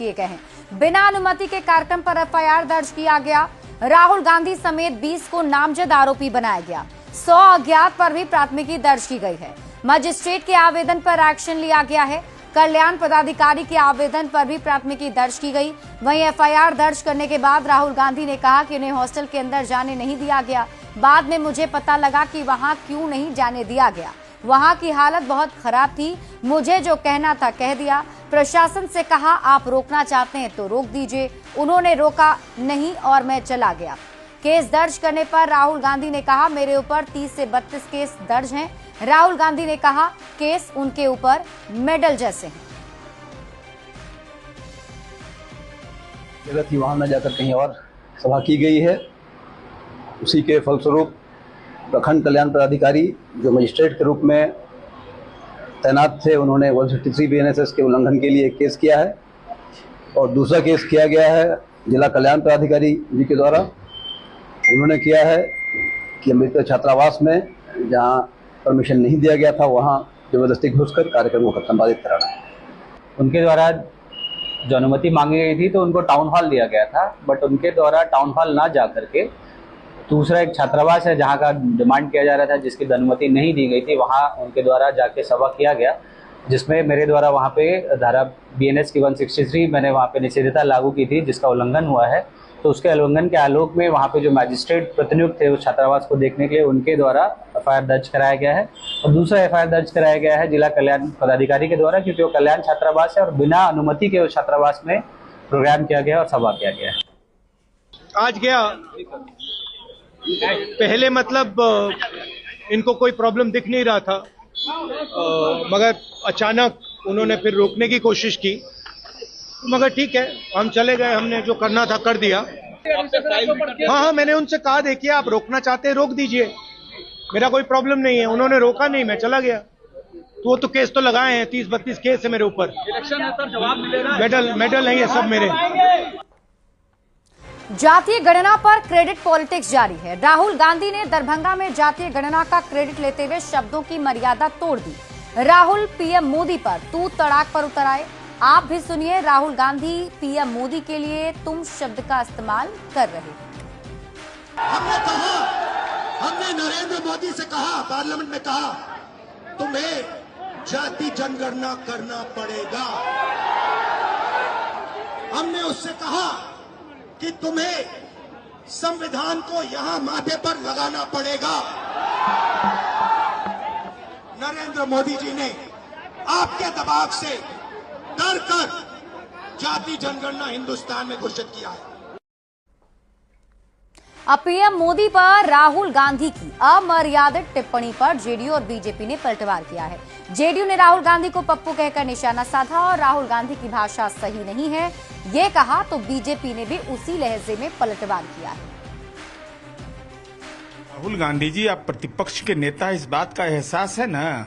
किए गए हैं। बिना अनुमति के कार्यक्रम पर एफआईआर दर्ज किया गया। राहुल गांधी समेत 20 को नामजद आरोपी बनाया गया। 100 अज्ञात पर भी प्राथमिकी दर्ज की गई है। मजिस्ट्रेट के आवेदन पर एक्शन लिया गया है। कल्याण पदाधिकारी के आवेदन पर भी प्राथमिकी दर्ज की गई। वहीं एफआईआर दर्ज करने के बाद राहुल गांधी ने कहा कि उन्हें हॉस्टल के अंदर जाने नहीं दिया गया। बाद में मुझे पता लगा कि वहां क्यों नहीं जाने दिया गया। वहां की हालत बहुत खराब थी। मुझे जो कहना था कह दिया। प्रशासन से कहा आप रोकना चाहते हैं तो रोक दीजिए। उन्होंने रोका नहीं और मैं चला गया। केस दर्ज करने पर राहुल गांधी ने कहा मेरे ऊपर 30 से 32 केस दर्ज हैं। राहुल गांधी ने कहा केस उनके ऊपर मेडल जैसे हैं। जगह थी वहां न जाकर कहीं और सभा की गई है। उसी के फलस्वरूप प्रखंड कल्याण पदाधिकारी जो मजिस्ट्रेट के रूप में तैनात थे, उन्होंने 163 BNSS के उल्लंघन के लिए केस किया है और दूसरा केस किया गया है जिला कल्याण पदाधिकारी जी के द्वारा। उन्होंने किया है कि अम्बेडकर छात्रावास में जहां परमिशन नहीं दिया गया था वहां जबरदस्ती घुसकर कार्यक्रम को संपादित कराना है। उनके द्वारा जो अनुमति मांगी गई थी तो उनको टाउन हॉल दिया गया था, बट उनके द्वारा टाउन हॉल ना जा करके दूसरा एक छात्रावास है जहां का डिमांड किया जा रहा था, जिसकी अनुमति नहीं दी गई थी, वहां उनके द्वारा जाके सभा किया गया, जिसमें मेरे द्वारा वहां पे धारा BNS की 163 मैंने वहां पे निषेधता लागू की थी, जिसका उल्लंघन हुआ है। तो उसके उल्लंघन के आलोक में वहां पे जो मैजिस्ट्रेट प्रतिनियुक्त थे उस छात्रावास को देखने के लिए उनके द्वारा एफआईआर दर्ज कराया गया है और दूसरा एफआईआर दर्ज कराया गया है जिला कल्याण पदाधिकारी के द्वारा, क्योंकि वो कल्याण छात्रावास है और बिना अनुमति के उस छात्रावास में प्रोग्राम किया गया और सभा किया गया है। आज गया पहले मतलब इनको कोई प्रॉब्लम दिख नहीं रहा था, मगर अचानक उन्होंने फिर रोकने की कोशिश की, मगर ठीक है हम चले गए। हमने जो करना था कर दिया। हाँ, मैंने उनसे कहा देखिए आप रोकना चाहते हैं रोक दीजिए, मेरा कोई प्रॉब्लम नहीं है। उन्होंने रोका नहीं, मैं चला गया। तो वो तो केस तो लगाए हैं, 30-32 केस है मेरे ऊपर। इलेक्शन है सर, जवाब मिलेगा। मेडल नहीं है सब मेरे। जातीय गणना पर क्रेडिट पॉलिटिक्स जारी है। राहुल गांधी ने दरभंगा में जातीय गणना का क्रेडिट लेते हुए शब्दों की मर्यादा तोड़ दी। राहुल पीएम मोदी पर तू तड़ाक पर उतर आए। आप भी सुनिए, राहुल गांधी पीएम मोदी के लिए तुम शब्द का इस्तेमाल कर रहे हैं। हमने नरेंद्र मोदी से कहा, पार्लियामेंट में कहा तुम्हें जाति जनगणना करना पड़ेगा। हमने उससे कहा कि तुम्हें संविधान को यहां माथे पर लगाना पड़ेगा। नरेंद्र मोदी जी ने आपके दबाव से डर कर जाति जनगणना हिंदुस्तान में घोषित किया है। अब पीएम मोदी पर राहुल गांधी की अमर्यादित टिप्पणी पर जेडीयू और बीजेपी ने पलटवार किया है। जेडीयू ने राहुल गांधी को पप्पू कहकर निशाना साधा और राहुल गांधी की भाषा सही नहीं है ये कहा, तो बीजेपी ने भी उसी लहजे में पलटवार किया है। राहुल गांधी जी, आप प्रतिपक्ष के नेता, इस बात का एहसास है ना,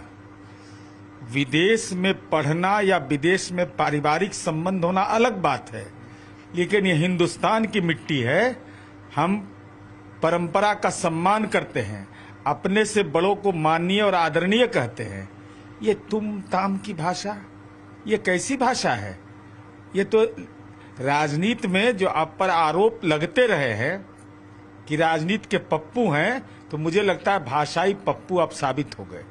विदेश में पढ़ना या विदेश में पारिवारिक संबंध होना अलग बात है, लेकिन ये हिंदुस्तान की मिट्टी है। हम परंपरा का सम्मान करते हैं, अपने से बड़ों को माननीय और आदरणीय कहते हैं। ये तुम ताम की भाषा, ये कैसी भाषा है? ये तो राजनीति में जो आप पर आरोप लगते रहे हैं कि राजनीति के पप्पू हैं, तो मुझे लगता है भाषाई पप्पू अब साबित हो गए।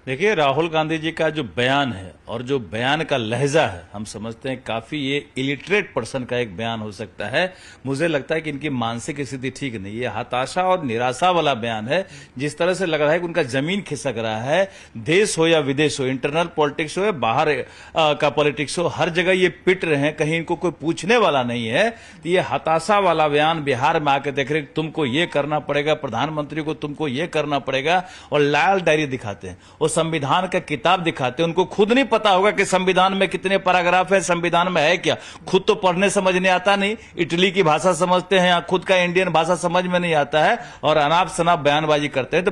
देखिए, राहुल गांधी जी का जो बयान है और जो बयान का लहजा है, हम समझते हैं काफी ये इलिटरेट पर्सन का एक बयान हो सकता है। मुझे लगता है कि इनकी मानसिक स्थिति ठीक नहीं, ये हताशा और निराशा वाला बयान है। जिस तरह से लग रहा है कि उनका जमीन खिसक रहा है, देश हो या विदेश हो, इंटरनल पॉलिटिक्स हो या बाहर का पॉलिटिक्स हो, हर जगह ये पिट रहे हैं, कहीं इनको कोई पूछने वाला नहीं है। तो ये हताशा वाला बयान बिहार में आकर देख रहे, तुमको ये करना पड़ेगा, प्रधानमंत्री को तुमको ये करना पड़ेगा, और लाल डायरी दिखाते हैं, संविधान का किताब दिखाते हैं। उनको खुद नहीं पता होगा कि संविधान में कितने पैराग्राफ है, संविधान में है क्या। खुद तो पढ़ने समझने आता नहीं, इटली की भाषा समझते हैं, या खुद का इंडियन भाषा समझ में नहीं आता है और अनाप शनाप बयानबाजी करते हैं।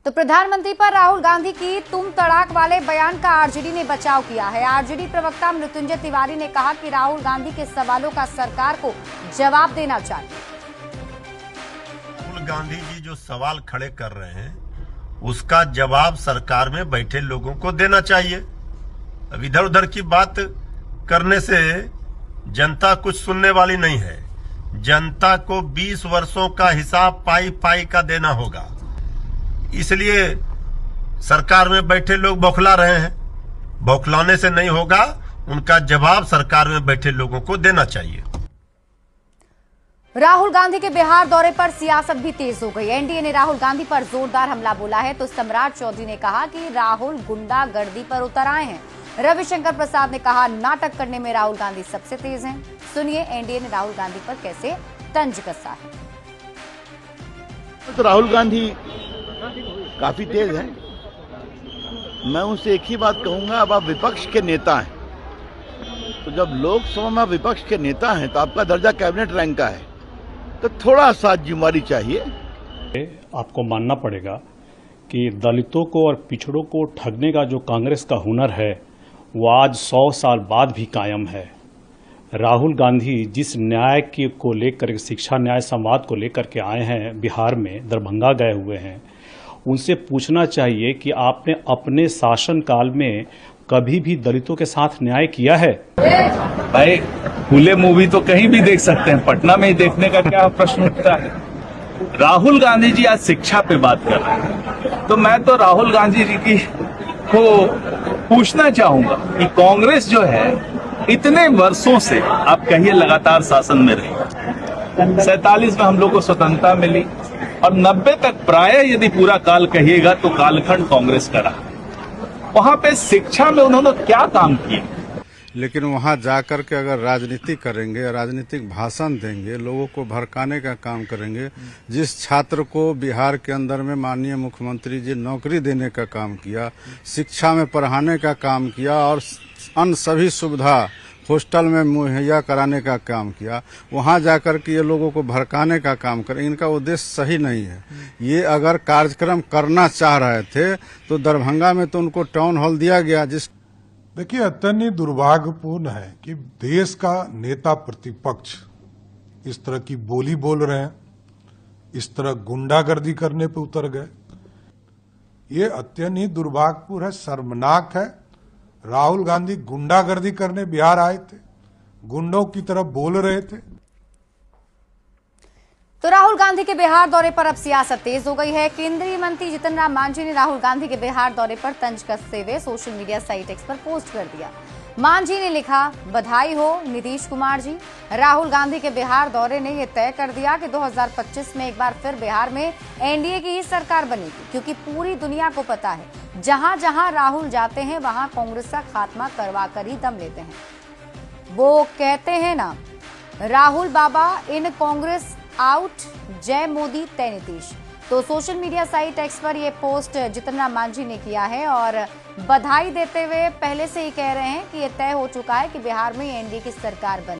तो प्रधानमंत्री पर राहुल गांधी की तुम तड़ाक वाले बयान का आरजेडी ने बचाव किया है। आरजेडी प्रवक्ता मृत्युंजय तिवारी ने कहा कि राहुल गांधी के सवालों का सरकार को जवाब देना चाहिए। राहुल गांधी जी जो सवाल खड़े कर रहे हैं उसका जवाब सरकार में बैठे लोगों को देना चाहिए। अब इधर उधर की बात करने से जनता कुछ सुनने वाली नहीं है। जनता को 20 वर्षों का हिसाब पाई पाई का देना होगा। इसलिए सरकार में बैठे लोग बौखला रहे हैं। बौखलाने से नहीं होगा, उनका जवाब सरकार में बैठे लोगों को देना चाहिए। राहुल गांधी के बिहार दौरे पर सियासत भी तेज हो गई। एनडीए ने राहुल गांधी पर जोरदार हमला बोला है तो सम्राट चौधरी ने कहा कि राहुल गुंडागर्दी पर उतर आए हैं। रविशंकर प्रसाद ने कहा नाटक करने में राहुल गांधी सबसे तेज हैं। सुनिए एनडीए ने राहुल गांधी पर कैसे तंज कसा है। तो राहुल गांधी काफी तेज हैं। मैं उनसे एक ही बात कहूंगा, अब आप विपक्ष के नेता हैं, तो जब लोकसभा में विपक्ष के नेता हैं तो आपका दर्जा कैबिनेट रैंक का है, तो थोड़ा सा जिम्मेदारी चाहिए। आपको मानना पड़ेगा कि दलितों को और पिछड़ों को ठगने का जो कांग्रेस का हुनर है वो आज 100 साल बाद भी कायम है। राहुल गांधी जिस न्याय को लेकर, शिक्षा न्याय संवाद को लेकर के आए हैं, बिहार में दरभंगा गए हुए हैं, उनसे पूछना चाहिए कि आपने अपने शासनकाल में कभी भी दलितों के साथ न्याय किया है? भाई खुले मूवी तो कहीं भी देख सकते हैं, पटना में ही देखने का क्या प्रश्न उठता है। राहुल गांधी जी आज शिक्षा पे बात कर रहे हैं, तो मैं तो राहुल गांधी जी की को पूछना चाहूंगा कि कांग्रेस जो है इतने वर्षों से, आप कहिए लगातार शासन में रही, 47 में हम लोग को स्वतंत्रता मिली और 90 तक प्राय यदि पूरा काल कहिएगा तो कालखंड कांग्रेस का रहा। वहां पे शिक्षा में उन्होंने क्या काम किए, लेकिन वहां जाकर के अगर राजनीति करेंगे, राजनीतिक भाषण देंगे, लोगों को भड़काने का काम करेंगे। जिस छात्र को बिहार के अंदर में माननीय मुख्यमंत्री जी नौकरी देने का काम किया, शिक्षा में पढ़ाने का काम किया और अन्य सभी सुविधा हॉस्टल में मुहैया कराने का काम किया, वहां जाकर के ये लोगों को भड़काने का काम करें, इनका उद्देश्य सही नहीं है। ये अगर कार्यक्रम करना चाह रहे थे तो दरभंगा में तो उनको टाउन हॉल दिया गया। देखिए, अत्यंत दुर्भाग्यपूर्ण है कि देश का नेता प्रतिपक्ष इस तरह की बोली बोल रहे हैं, इस तरह गुंडागर्दी करने पे उतर गए। ये अत्यंत ही दुर्भाग्यपूर्ण है, शर्मनाक है। राहुल गांधी गुंडागर्दी करने बिहार आए थे, गुंडों की तरफ बोल रहे थे। तो राहुल गांधी के बिहार दौरे पर अब सियासत तेज हो गई है। केंद्रीय मंत्री जीतन राम मांझी ने राहुल गांधी के बिहार दौरे पर तंज कसते हुए सोशल मीडिया साइट एक्स पर पोस्ट कर दिया। मांझी ने लिखा, बधाई हो नीतीश कुमार जी, राहुल गांधी के बिहार दौरे ने यह तय कर दिया कि 2025 में एक बार फिर बिहार में एनडीए की ही सरकार बनेगी, क्योंकि पूरी दुनिया को पता है जहां जहां राहुल जाते हैं वहां कांग्रेस का खात्मा करवा कर ही दम लेते हैं। वो कहते हैं ना, राहुल बाबा इन कांग्रेस आउट, जय मोदी तय नीतीश। तो सोशल मीडिया साइट एक्स पर यह पोस्ट जीतन राम मांझी ने किया है और बधाई देते हुए पहले से ही कह रहे हैं कि यह तय हो चुका है कि बिहार में एनडीए की सरकार बने।